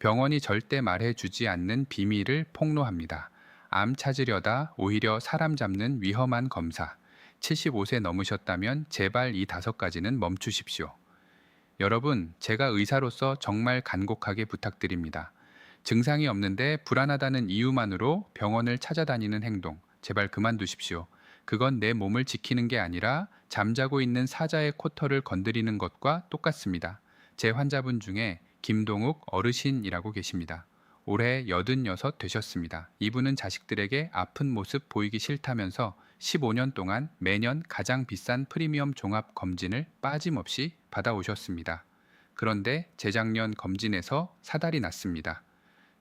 병원이 절대 말해주지 않는 비밀을 폭로합니다. 암 찾으려다 오히려 사람 잡는 위험한 검사. 75세 넘으셨다면 제발 이 5가지는 멈추십시오. 여러분, 제가 의사로서 정말 간곡하게 부탁드립니다. 증상이 없는데 불안하다는 이유만으로 병원을 찾아다니는 행동, 제발 그만두십시오. 그건 내 몸을 지키는 게 아니라 잠자고 있는 사자의 코털을 건드리는 것과 똑같습니다. 제 환자분 중에 김동욱 어르신이라고 계십니다. 올해 86 되셨습니다. 이분은 자식들에게 아픈 모습 보이기 싫다면서 15년 동안 매년 가장 비싼 프리미엄 종합 검진을 빠짐없이 받아오셨습니다. 그런데 재작년 검진에서 사달이 났습니다.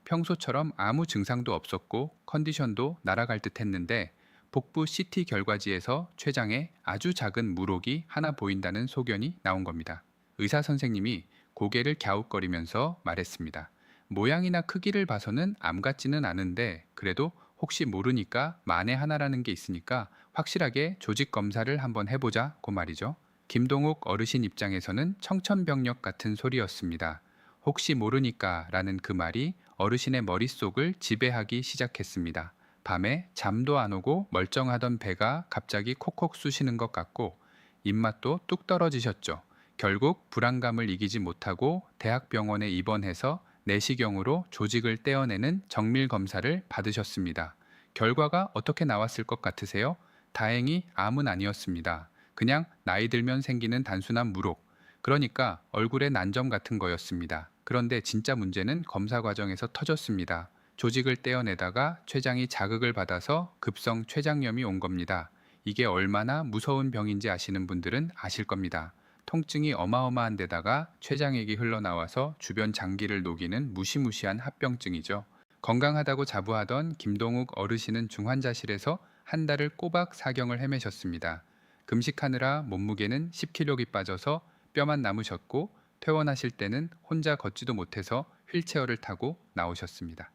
평소처럼 아무 증상도 없었고 컨디션도 날아갈 듯 했는데 복부 CT 결과지에서 췌장에 아주 작은 물혹이 하나 보인다는 소견이 나온 겁니다. 의사 선생님이 고개를 갸웃거리면서 말했습니다. 모양이나 크기를 봐서는 암 같지는 않은데 그래도 혹시 모르니까 만에 하나라는 게 있으니까 확실하게 조직 검사를 한번 해보자고 말이죠. 김동욱 어르신 입장에서는 청천벽력 같은 소리였습니다. 혹시 모르니까 라는 그 말이 어르신의 머릿속을 지배하기 시작했습니다. 밤에 잠도 안 오고 멀쩡하던 배가 갑자기 콕콕 쑤시는 것 같고 입맛도 뚝 떨어지셨죠. 결국 불안감을 이기지 못하고 대학병원에 입원해서 내시경으로 조직을 떼어내는 정밀 검사를 받으셨습니다. 결과가 어떻게 나왔을 것 같으세요? 다행히 암은 아니었습니다. 그냥 나이 들면 생기는 단순한 물혹, 그러니까 얼굴에 난점 같은 거였습니다. 그런데 진짜 문제는 검사 과정에서 터졌습니다. 조직을 떼어내다가 췌장이 자극을 받아서 급성 췌장염이 온 겁니다. 이게 얼마나 무서운 병인지 아시는 분들은 아실 겁니다. 통증이 어마어마한 데다가 췌장액이 흘러나와서 주변 장기를 녹이는 무시무시한 합병증이죠. 건강하다고 자부하던 김동욱 어르신은 중환자실에서 한 달을 꼬박 사경을 헤매셨습니다. 금식하느라 몸무게는 10kg이 빠져서 뼈만 남으셨고 퇴원하실 때는 혼자 걷지도 못해서 휠체어를 타고 나오셨습니다.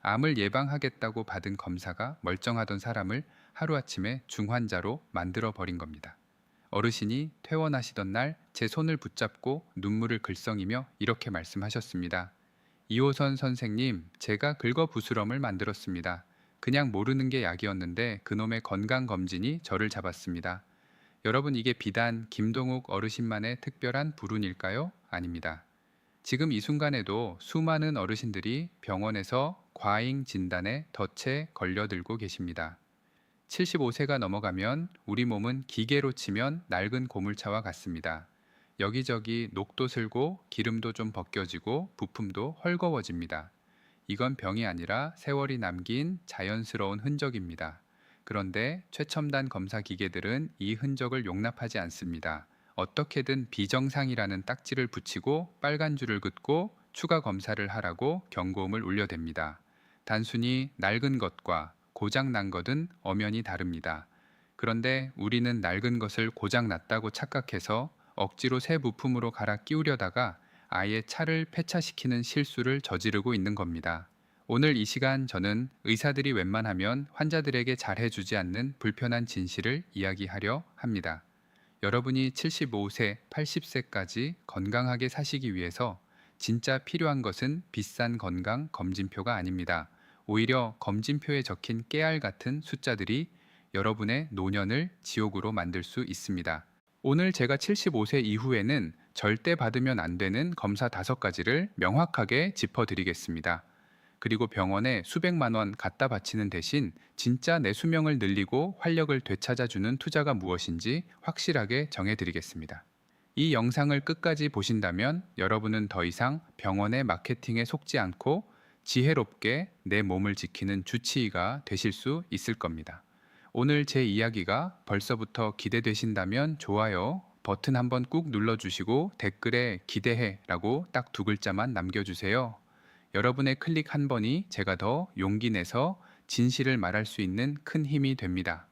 암을 예방하겠다고 받은 검사가 멀쩡하던 사람을 하루아침에 중환자로 만들어 버린 겁니다. 어르신이 퇴원하시던 날 제 손을 붙잡고 눈물을 글썽이며 이렇게 말씀하셨습니다. 이호선 선생님, 제가 긁어부스럼을 만들었습니다. 그냥 모르는 게 약이었는데 그놈의 건강검진이 저를 잡았습니다. 여러분, 이게 비단 김동욱 어르신만의 특별한 불운일까요? 아닙니다. 지금 이 순간에도 수많은 어르신들이 병원에서 과잉 진단에 덫에 걸려들고 계십니다. 75세가 넘어가면 우리 몸은 기계로 치면 낡은 고물차와 같습니다. 여기저기 녹도 슬고 기름도 좀 벗겨지고 부품도 헐거워집니다. 이건 병이 아니라 세월이 남긴 자연스러운 흔적입니다. 그런데 최첨단 검사 기계들은 이 흔적을 용납하지 않습니다. 어떻게든 비정상이라는 딱지를 붙이고 빨간 줄을 긋고 추가 검사를 하라고 경고음을 울려댑니다. 단순히 낡은 것과 고장 난 것은 엄연히 다릅니다. 그런데 우리는 낡은 것을 고장 났다고 착각해서 억지로 새 부품으로 갈아 끼우려다가 아예 차를 폐차시키는 실수를 저지르고 있는 겁니다. 오늘 이 시간 저는 의사들이 웬만하면 환자들에게 잘해주지 않는 불편한 진실을 이야기하려 합니다. 여러분이 75세, 80세까지 건강하게 사시기 위해서 진짜 필요한 것은 비싼 건강 검진표가 아닙니다. 오히려 검진표에 적힌 깨알 같은 숫자들이 여러분의 노년을 지옥으로 만들 수 있습니다. 오늘 제가 75세 이후에는 절대 받으면 안 되는 검사 5가지를 명확하게 짚어드리겠습니다. 그리고 병원에 수백만 원 갖다 바치는 대신 진짜 내 수명을 늘리고 활력을 되찾아주는 투자가 무엇인지 확실하게 정해드리겠습니다. 이 영상을 끝까지 보신다면 여러분은 더 이상 병원의 마케팅에 속지 않고 지혜롭게 내 몸을 지키는 주치의가 되실 수 있을 겁니다. 오늘 제 이야기가 벌써부터 기대되신다면 좋아요 버튼 한번 꾹 눌러주시고 댓글에 기대해 라고 딱 2글자만 남겨주세요. 여러분의 클릭 한 번이 제가 더 용기 내서 진실을 말할 수 있는 큰 힘이 됩니다.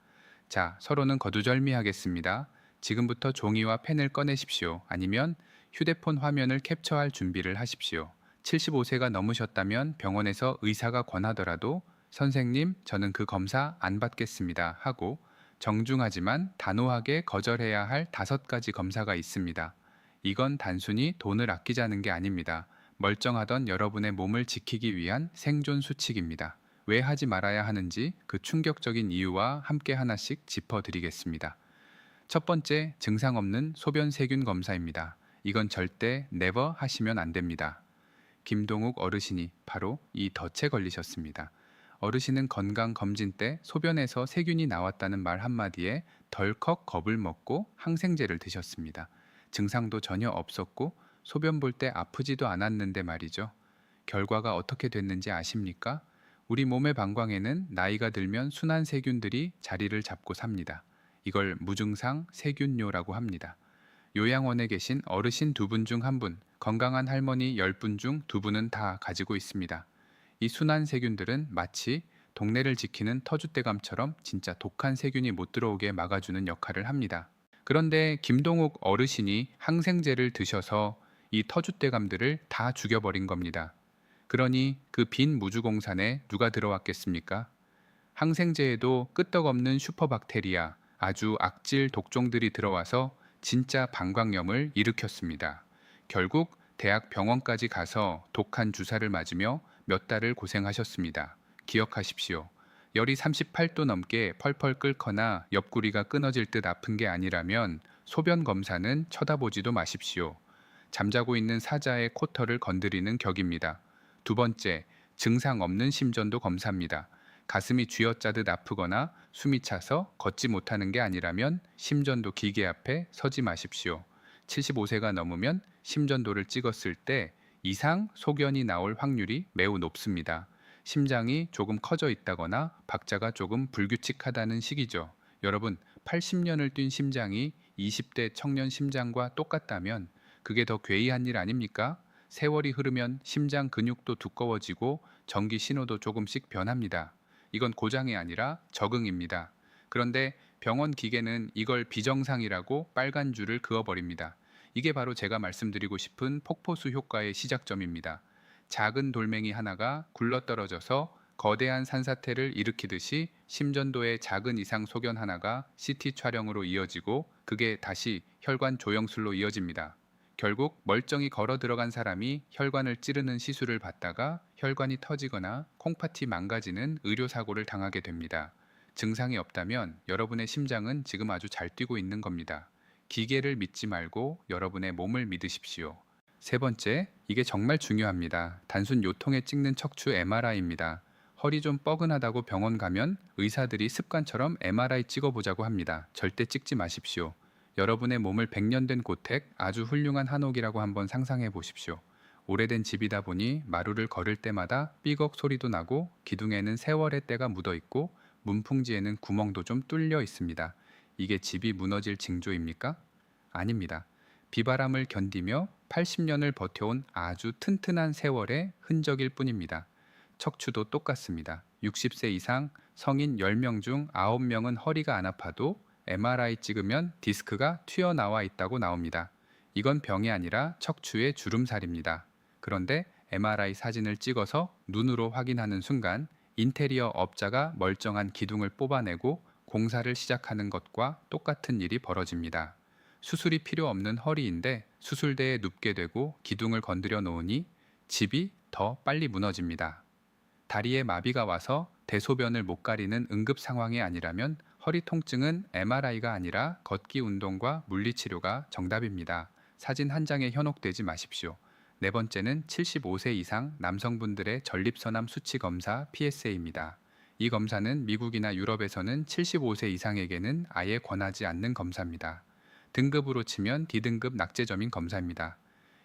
자, 서로는 거두절미하겠습니다. 지금부터 종이와 펜을 꺼내십시오. 아니면 휴대폰 화면을 캡처할 준비를 하십시오. 75세가 넘으셨다면 병원에서 의사가 권하더라도 선생님, 저는 그 검사 안 받겠습니다 하고 정중하지만 단호하게 거절해야 할 5가지 검사가 있습니다. 이건 단순히 돈을 아끼자는 게 아닙니다. 멀쩡하던 여러분의 몸을 지키기 위한 생존 수칙입니다. 왜 하지 말아야 하는지 그 충격적인 이유와 함께 하나씩 짚어드리겠습니다. 첫 번째, 증상 없는 소변 세균 검사입니다. 이건 절대 never 하시면 안 됩니다. 김동욱 어르신이 바로 이 덫에 걸리셨습니다. 어르신은 건강검진 때 소변에서 세균이 나왔다는 말 한마디에 덜컥 겁을 먹고 항생제를 드셨습니다. 증상도 전혀 없었고 소변 볼 때 아프지도 않았는데 말이죠. 결과가 어떻게 됐는지 아십니까? 우리 몸의 방광에는 나이가 들면 순한 세균들이 자리를 잡고 삽니다. 이걸 무증상 세균뇨라고 합니다. 요양원에 계신 어르신 2분 중 1분, 건강한 할머니 10분 중 2분은 다 가지고 있습니다. 이 순한 세균들은 마치 동네를 지키는 터줏대감처럼 진짜 독한 세균이 못 들어오게 막아주는 역할을 합니다. 그런데 김동욱 어르신이 항생제를 드셔서 이 터줏대감들을 다 죽여버린 겁니다. 그러니 그 빈 무주공산에 누가 들어왔겠습니까? 항생제에도 끄떡없는 슈퍼박테리아, 아주 악질 독종들이 들어와서 진짜 방광염을 일으켰습니다. 결국 대학 병원까지 가서 독한 주사를 맞으며 몇 달을 고생하셨습니다. 기억하십시오. 열이 38도 넘게 펄펄 끓거나 옆구리가 끊어질 듯 아픈 게 아니라면 소변 검사는 쳐다보지도 마십시오. 잠자고 있는 사자의 코털을 건드리는 격입니다. 두 번째, 증상 없는 심전도 검사입니다. 가슴이 쥐어짜듯 아프거나 숨이 차서 걷지 못하는 게 아니라면 심전도 기계 앞에 서지 마십시오. 75세가 넘으면 심전도를 찍었을 때 이상 소견이 나올 확률이 매우 높습니다. 심장이 조금 커져 있다거나 박자가 조금 불규칙하다는 시기죠. 여러분, 80년을 뛴 심장이 20대 청년 심장과 똑같다면 그게 더 괴이한 일 아닙니까? 세월이 흐르면 심장 근육도 두꺼워지고 전기 신호도 조금씩 변합니다. 이건 고장이 아니라 적응입니다. 그런데 병원 기계는 이걸 비정상이라고 빨간 줄을 그어버립니다. 이게 바로 제가 말씀드리고 싶은 폭포수 효과의 시작점입니다. 작은 돌멩이 하나가 굴러떨어져서 거대한 산사태를 일으키듯이 심전도의 작은 이상 소견 하나가 CT 촬영으로 이어지고 그게 다시 혈관 조영술로 이어집니다. 결국 멀쩡히 걸어 들어간 사람이 혈관을 찌르는 시술을 받다가 혈관이 터지거나 콩팥이 망가지는 의료사고를 당하게 됩니다. 증상이 없다면 여러분의 심장은 지금 아주 잘 뛰고 있는 겁니다. 기계를 믿지 말고 여러분의 몸을 믿으십시오. 세 번째, 이게 정말 중요합니다. 단순 요통에 찍는 척추 MRI입니다. 허리 좀 뻐근하다고 병원 가면 의사들이 습관처럼 MRI 찍어보자고 합니다. 절대 찍지 마십시오. 여러분의 몸을 100년 된 고택, 아주 훌륭한 한옥이라고 한번 상상해 보십시오. 오래된 집이다 보니 마루를 걸을 때마다 삐걱 소리도 나고 기둥에는 세월의 때가 묻어 있고 문풍지에는 구멍도 좀 뚫려 있습니다. 이게 집이 무너질 징조입니까? 아닙니다. 비바람을 견디며 80년을 버텨온 아주 튼튼한 세월의 흔적일 뿐입니다. 척추도 똑같습니다. 60세 이상 성인 10명 중 9명은 허리가 안 아파도 MRI 찍으면 디스크가 튀어나와 있다고 나옵니다. 이건 병이 아니라 척추의 주름살입니다. 그런데 MRI 사진을 찍어서 눈으로 확인하는 순간 인테리어 업자가 멀쩡한 기둥을 뽑아내고 공사를 시작하는 것과 똑같은 일이 벌어집니다. 수술이 필요 없는 허리인데 수술대에 눕게 되고 기둥을 건드려 놓으니 집이 더 빨리 무너집니다. 다리에 마비가 와서 대소변을 못 가리는 응급 상황이 아니라면 허리 통증은 MRI가 아니라 걷기 운동과 물리치료가 정답입니다. 사진 한 장에 현혹되지 마십시오. 네 번째는 75세 이상 남성분들의 전립선암 수치 검사 PSA입니다. 이 검사는 미국이나 유럽에서는 75세 이상에게는 아예 권하지 않는 검사입니다. 등급으로 치면 D등급 낙제점인 검사입니다.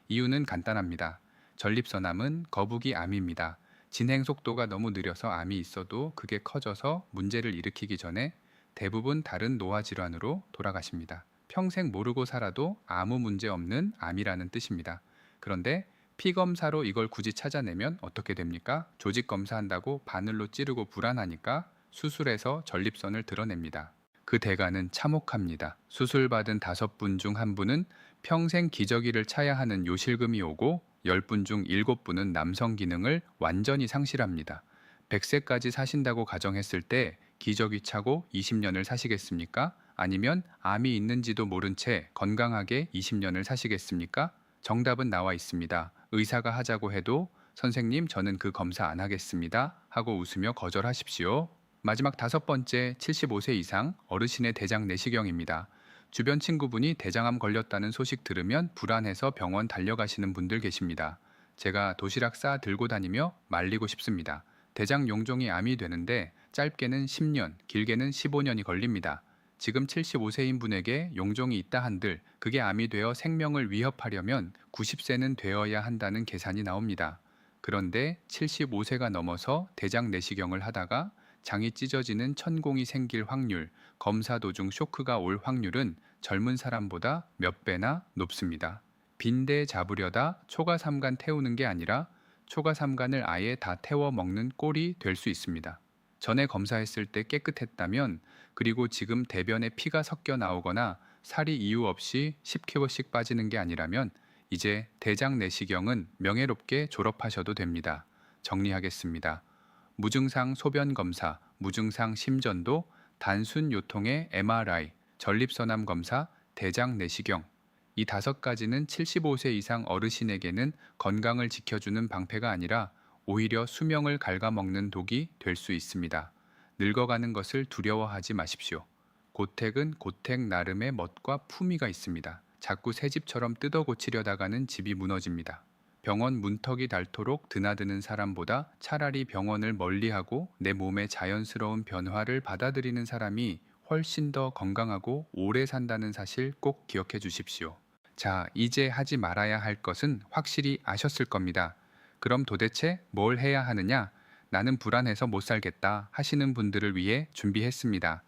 이유는 간단합니다. 전립선암은 거북이 암입니다. 진행 속도가 너무 느려서 암이 있어도 그게 커져서 문제를 일으키기 전에 대부분 다른 노화 질환으로 돌아가십니다. 평생 모르고 살아도 아무 문제 없는 암이라는 뜻입니다. 그런데 피검사로 이걸 굳이 찾아내면 어떻게 됩니까? 조직 검사한다고 바늘로 찌르고 불안하니까 수술해서 전립선을 드러냅니다. 그 대가는 참혹합니다. 수술받은 5분 중 1분은 평생 기저귀를 차야 하는 요실금이 오고 10분 중 7분은 남성 기능을 완전히 상실합니다. 100세까지 사신다고 가정했을 때 기저귀 차고 20년을 사시겠습니까? 아니면 암이 있는지도 모른 채 건강하게 20년을 사시겠습니까? 정답은 나와 있습니다. 의사가 하자고 해도 선생님, 저는 그 검사 안 하겠습니다 하고 웃으며 거절하십시오. 마지막 다섯 번째, 75세 이상 어르신의 대장 내시경입니다. 주변 친구분이 대장암 걸렸다는 소식 들으면 불안해서 병원 달려가시는 분들 계십니다. 제가 도시락 싸 들고 다니며 말리고 싶습니다. 대장 용종이 암이 되는데 짧게는 10년, 길게는 15년이 걸립니다. 지금 75세인 분에게 용종이 있다 한들 그게 암이 되어 생명을 위협하려면 90세는 되어야 한다는 계산이 나옵니다. 그런데 75세가 넘어서 대장 내시경을 하다가 장이 찢어지는 천공이 생길 확률, 검사 도중 쇼크가 올 확률은 젊은 사람보다 몇 배나 높습니다. 빈대 잡으려다 초가삼간 태우는 게 아니라 초가삼간을 아예 다 태워 먹는 꼴이 될 수 있습니다. 전에 검사했을 때 깨끗했다면, 그리고 지금 대변에 피가 섞여 나오거나 살이 이유 없이 10kg씩 빠지는 게 아니라면 이제 대장 내시경은 명예롭게 졸업하셔도 됩니다. 정리하겠습니다. 무증상 소변 검사, 무증상 심전도, 단순 요통의 MRI, 전립선암 검사, 대장 내시경. 이 다섯 가지는 75세 이상 어르신에게는 건강을 지켜주는 방패가 아니라 오히려 수명을 갉아먹는 독이 될 수 있습니다. 늙어가는 것을 두려워하지 마십시오. 고택은 고택 나름의 멋과 품위가 있습니다. 자꾸 새 집처럼 뜯어 고치려다가는 집이 무너집니다. 병원 문턱이 닳도록 드나드는 사람보다 차라리 병원을 멀리하고 내 몸의 자연스러운 변화를 받아들이는 사람이 훨씬 더 건강하고 오래 산다는 사실 꼭 기억해 주십시오. 자, 이제 하지 말아야 할 것은 확실히 아셨을 겁니다. 그럼 도대체 뭘 해야 하느냐? 나는 불안해서 못 살겠다 하시는 분들을 위해 준비했습니다.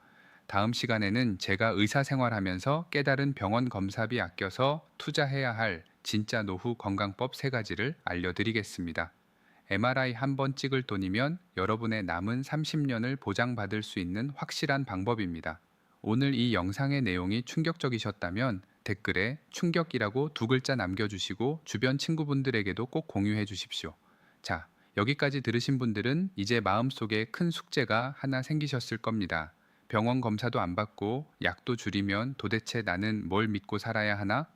다음 시간에는 제가 의사생활하면서 깨달은 병원 검사비 아껴서 투자해야 할 진짜 노후 건강법 3가지를 알려드리겠습니다. MRI 한 번 찍을 돈이면 여러분의 남은 30년을 보장받을 수 있는 확실한 방법입니다. 오늘 이 영상의 내용이 충격적이셨다면 댓글에 충격이라고 2글자 남겨주시고 주변 친구분들에게도 꼭 공유해 주십시오. 자, 여기까지 들으신 분들은 이제 마음속에 큰 숙제가 하나 생기셨을 겁니다. 병원 검사도 안 받고 약도 줄이면 도대체 나는 뭘 믿고 살아야 하나?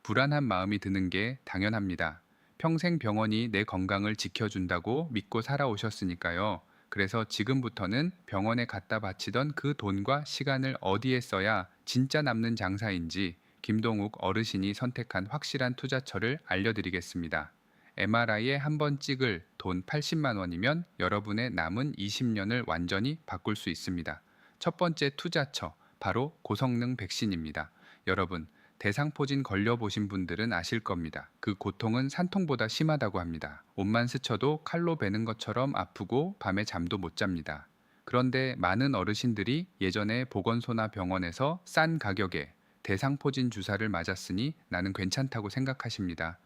불안한 마음이 드는 게 당연합니다. 평생 병원이 내 건강을 지켜준다고 믿고 살아오셨으니까요. 그래서 지금부터는 병원에 갖다 바치던 그 돈과 시간을 어디에 써야 진짜 남는 장사인지 김동욱 어르신이 선택한 확실한 투자처를 알려드리겠습니다. MRI에 한 번 찍을 돈 80만 원이면 여러분의 남은 20년을 완전히 바꿀 수 있습니다. 첫 번째 투자처, 바로 고성능 백신입니다. 여러분, 대상포진 걸려보신 분들은 아실 겁니다. 그 고통은 산통보다 심하다고 합니다. 옷만 스쳐도 칼로 베는 것처럼 아프고 밤에 잠도 못 잡니다. 그런데 많은 어르신들이 예전에 보건소나 병원에서 싼 가격에 대상포진 주사를 맞았으니 나는 괜찮다고 생각하십니다.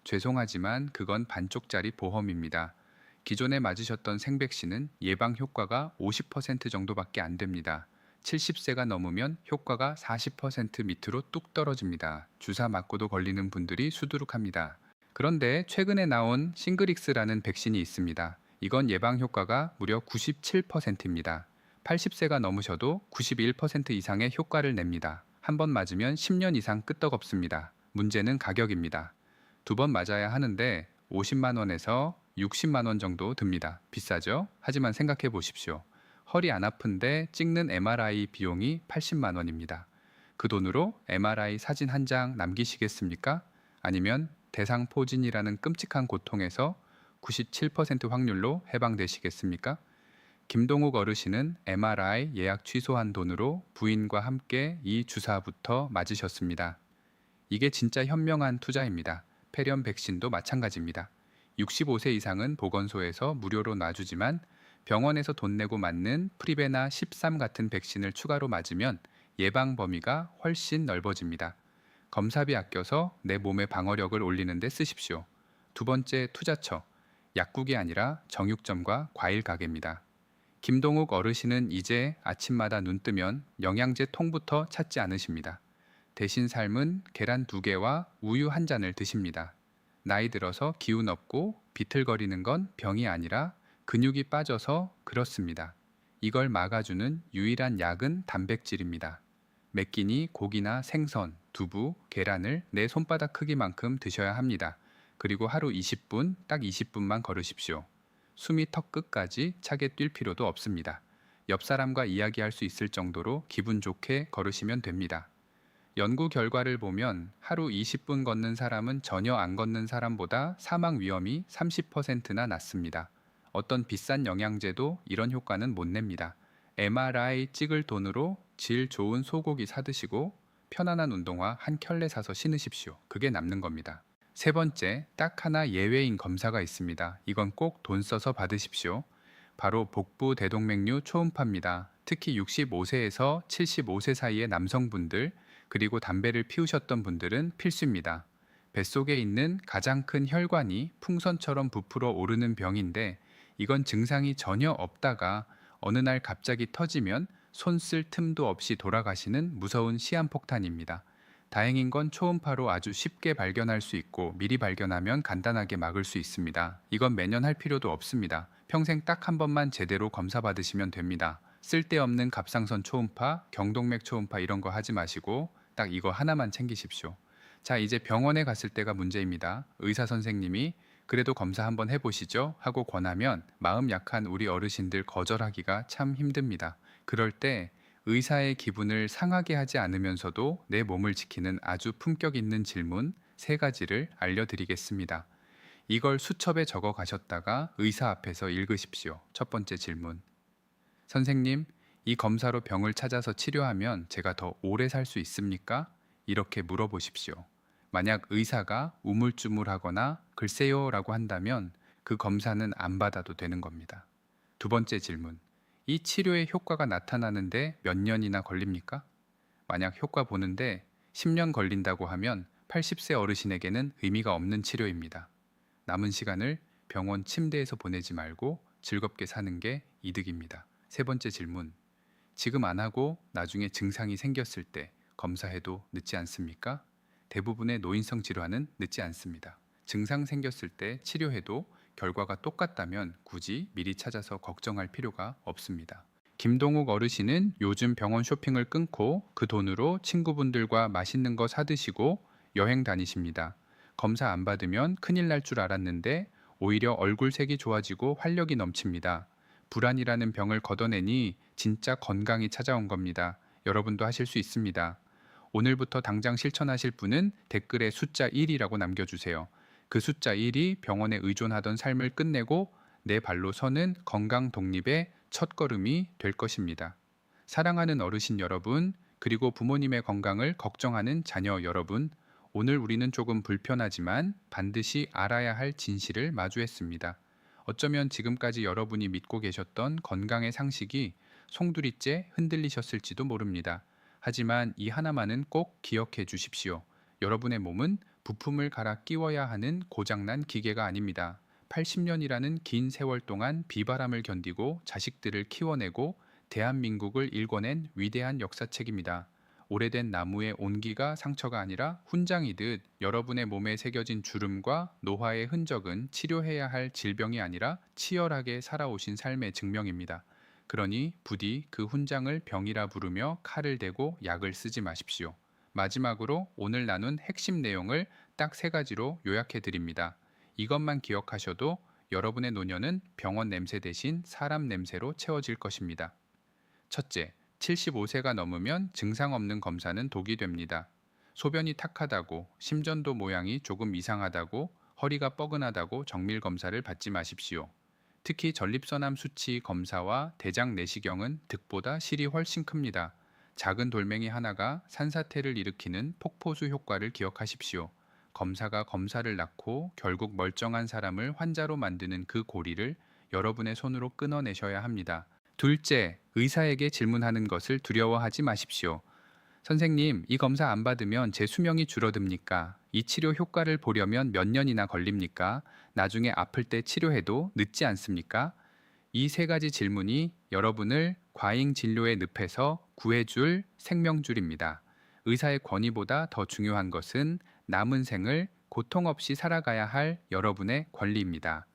죄송하지만 그건 반쪽짜리 보험입니다. 기존에 맞으셨던 생백신은 예방 효과가 50% 정도밖에 안 됩니다. 70세가 넘으면 효과가 40% 밑으로 뚝 떨어집니다. 주사 맞고도 걸리는 분들이 수두룩합니다. 그런데 최근에 나온 싱그릭스라는 백신이 있습니다. 이건 예방 효과가 무려 97%입니다. 80세가 넘으셔도 91% 이상의 효과를 냅니다. 한 번 맞으면 10년 이상 끄떡없습니다. 문제는 가격입니다. 2번 맞아야 하는데 50만 원에서 60만 원 정도 듭니다. 비싸죠? 하지만 생각해 보십시오. 허리 안 아픈데 찍는 MRI 비용이 80만 원입니다. 그 돈으로 MRI 사진 한 장 남기시겠습니까? 아니면 대상포진이라는 끔찍한 고통에서 97% 확률로 해방되시겠습니까? 김동욱 어르신은 MRI 예약 취소한 돈으로 부인과 함께 이 주사부터 맞으셨습니다. 이게 진짜 현명한 투자입니다. 폐렴 백신도 마찬가지입니다. 65세 이상은 보건소에서 무료로 놔주지만 병원에서 돈 내고 맞는 프리베나 13 같은 백신을 추가로 맞으면 예방 범위가 훨씬 넓어집니다. 검사비 아껴서 내 몸의 방어력을 올리는 데 쓰십시오. 2번째 투자처, 약국이 아니라 정육점과 과일 가게입니다. 김동욱 어르신은 이제 아침마다 눈 뜨면 영양제 통부터 찾지 않으십니다. 대신 삶은 계란 2개와 우유 1잔을 드십니다. 나이 들어서 기운 없고 비틀거리는 건 병이 아니라 근육이 빠져서 그렇습니다. 이걸 막아주는 유일한 약은 단백질입니다. 매 끼니 고기나 생선, 두부, 계란을 내 손바닥 크기만큼 드셔야 합니다. 그리고 하루 20분, 딱 20분만 걸으십시오. 숨이 턱 끝까지 차게 뛸 필요도 없습니다. 옆 사람과 이야기할 수 있을 정도로 기분 좋게 걸으시면 됩니다. 연구 결과를 보면 하루 20분 걷는 사람은 전혀 안 걷는 사람보다 사망 위험이 30%나 낮습니다. 어떤 비싼 영양제도 이런 효과는 못 냅니다. MRI 찍을 돈으로 질 좋은 소고기 사드시고 편안한 운동화 한 켤레 사서 신으십시오. 그게 남는 겁니다. 세 번째, 딱 하나 예외인 검사가 있습니다. 이건 꼭 돈 써서 받으십시오. 바로 복부 대동맥류 초음파입니다. 특히 65세에서 75세 사이의 남성분들, 그리고 담배를 피우셨던 분들은 필수입니다. 뱃속에 있는 가장 큰 혈관이 풍선처럼 부풀어 오르는 병인데, 이건 증상이 전혀 없다가 어느 날 갑자기 터지면 손 쓸 틈도 없이 돌아가시는 무서운 시한폭탄입니다. 다행인 건 초음파로 아주 쉽게 발견할 수 있고 미리 발견하면 간단하게 막을 수 있습니다. 이건 매년 할 필요도 없습니다. 평생 딱 한 번만 제대로 검사 받으시면 됩니다. 쓸데없는 갑상선 초음파, 경동맥 초음파 이런 거 하지 마시고 딱 이거 하나만 챙기십시오. 자, 이제 병원에 갔을 때가 문제입니다. 의사 선생님이 그래도 검사 한번 해보시죠 하고 권하면 마음 약한 우리 어르신들 거절하기가 참 힘듭니다. 그럴 때 의사의 기분을 상하게 하지 않으면서도 내 몸을 지키는 아주 품격 있는 질문 3가지를 알려드리겠습니다. 이걸 수첩에 적어 가셨다가 의사 앞에서 읽으십시오. 첫 번째 질문. 선생님, 이 검사로 병을 찾아서 치료하면 제가 더 오래 살 수 있습니까? 이렇게 물어보십시오. 만약 의사가 우물쭈물하거나 글쎄요 라고 한다면 그 검사는 안 받아도 되는 겁니다. 두 번째 질문. 이 치료의 효과가 나타나는데 몇 년이나 걸립니까? 만약 효과 보는데 10년 걸린다고 하면 80세 어르신에게는 의미가 없는 치료입니다. 남은 시간을 병원 침대에서 보내지 말고 즐겁게 사는 게 이득입니다. 세 번째 질문. 지금 안 하고 나중에 증상이 생겼을 때 검사해도 늦지 않습니까? 대부분의 노인성 질환은 늦지 않습니다. 증상 생겼을 때 치료해도 결과가 똑같다면 굳이 미리 찾아서 걱정할 필요가 없습니다. 김동욱 어르신은 요즘 병원 쇼핑을 끊고 그 돈으로 친구분들과 맛있는 거 사드시고 여행 다니십니다. 검사 안 받으면 큰일 날 줄 알았는데 오히려 얼굴색이 좋아지고 활력이 넘칩니다. 불안이라는 병을 걷어내니 진짜 건강이 찾아온 겁니다. 여러분도 하실 수 있습니다. 오늘부터 당장 실천하실 분은 댓글에 숫자 1이라고 남겨주세요. 그 숫자 1이 병원에 의존하던 삶을 끝내고 내 발로 서는 건강 독립의 첫걸음이 될 것입니다. 사랑하는 어르신 여러분, 그리고 부모님의 건강을 걱정하는 자녀 여러분, 오늘 우리는 조금 불편하지만 반드시 알아야 할 진실을 마주했습니다. 어쩌면 지금까지 여러분이 믿고 계셨던 건강의 상식이 송두리째 흔들리셨을지도 모릅니다. 하지만 이 하나만은 꼭 기억해 주십시오. 여러분의 몸은 부품을 갈아 끼워야 하는 고장난 기계가 아닙니다. 80년이라는 긴 세월 동안 비바람을 견디고 자식들을 키워내고 대한민국을 일궈낸 위대한 역사책입니다. 오래된 나무의 온기가 상처가 아니라 훈장이듯 여러분의 몸에 새겨진 주름과 노화의 흔적은 치료해야 할 질병이 아니라 치열하게 살아오신 삶의 증명입니다. 그러니 부디 그 훈장을 병이라 부르며 칼을 대고 약을 쓰지 마십시오. 마지막으로 오늘 나눈 핵심 내용을 딱 3가지로 요약해 드립니다. 이것만 기억하셔도 여러분의 노년은 병원 냄새 대신 사람 냄새로 채워질 것입니다. 첫째, 75세가 넘으면 증상 없는 검사는 독이 됩니다. 소변이 탁하다고, 심전도 모양이 조금 이상하다고, 허리가 뻐근하다고 정밀 검사를 받지 마십시오. 특히 전립선암 수치 검사와 대장 내시경은 득보다 실이 훨씬 큽니다. 작은 돌멩이 하나가 산사태를 일으키는 폭포수 효과를 기억하십시오. 검사가 검사를 낳고 결국 멀쩡한 사람을 환자로 만드는 그 고리를 여러분의 손으로 끊어내셔야 합니다. 둘째, 의사에게 질문하는 것을 두려워하지 마십시오. 선생님, 이 검사 안 받으면 제 수명이 줄어듭니까? 이 치료 효과를 보려면 몇 년이나 걸립니까? 나중에 아플 때 치료해도 늦지 않습니까? 이 3가지 질문이 여러분을 과잉 진료의 늪에서 구해줄 생명줄입니다. 의사의 권위보다 더 중요한 것은 남은 생을 고통 없이 살아가야 할 여러분의 권리입니다.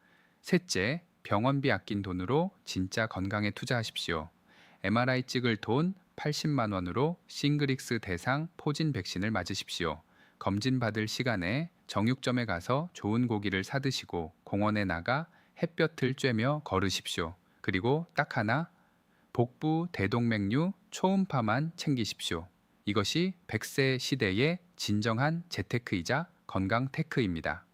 셋째, 병원비 아낀 돈으로 진짜 건강에 투자하십시오. MRI 찍을 돈 80만 원으로 싱그릭스 대상 포진 백신을 맞으십시오. 검진 받을 시간에 정육점에 가서 좋은 고기를 사드시고 공원에 나가 햇볕을 쬐며 걸으십시오. 그리고 딱 하나, 복부, 대동맥류, 초음파만 챙기십시오. 이것이 100세 시대의 진정한 재테크이자 건강 테크입니다.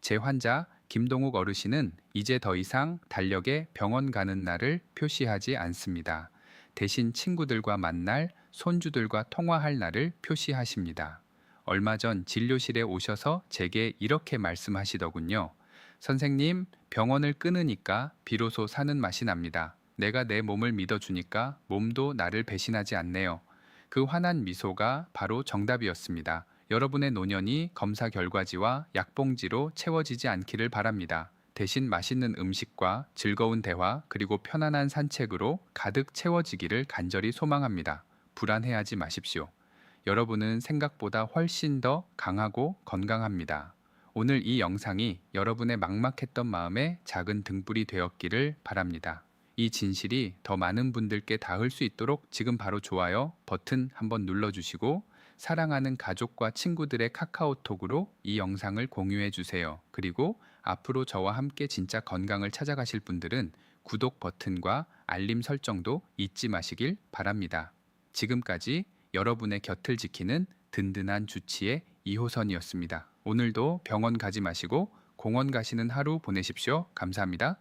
제 환자 김동욱 어르신은 이제 더 이상 달력에 병원 가는 날을 표시하지 않습니다. 대신 친구들과 만날, 손주들과 통화할 날을 표시하십니다. 얼마 전 진료실에 오셔서 제게 이렇게 말씀하시더군요. 선생님, 병원을 끊으니까 비로소 사는 맛이 납니다. 내가 내 몸을 믿어주니까 몸도 나를 배신하지 않네요. 그 환한 미소가 바로 정답이었습니다. 여러분의 노년이 검사 결과지와 약봉지로 채워지지 않기를 바랍니다. 대신 맛있는 음식과 즐거운 대화 그리고 편안한 산책으로 가득 채워지기를 간절히 소망합니다. 불안해하지 마십시오. 여러분은 생각보다 훨씬 더 강하고 건강합니다. 오늘 이 영상이 여러분의 막막했던 마음에 작은 등불이 되었기를 바랍니다. 이 진실이 더 많은 분들께 닿을 수 있도록 지금 바로 좋아요 버튼 한번 눌러주시고 사랑하는 가족과 친구들의 카카오톡으로 이 영상을 공유해 주세요. 그리고 앞으로 저와 함께 진짜 건강을 찾아가실 분들은 구독 버튼과 알림 설정도 잊지 마시길 바랍니다. 지금까지 여러분의 곁을 지키는 든든한 주치의 2호선이었습니다. 오늘도 병원 가지 마시고 공원 가시는 하루 보내십시오. 감사합니다.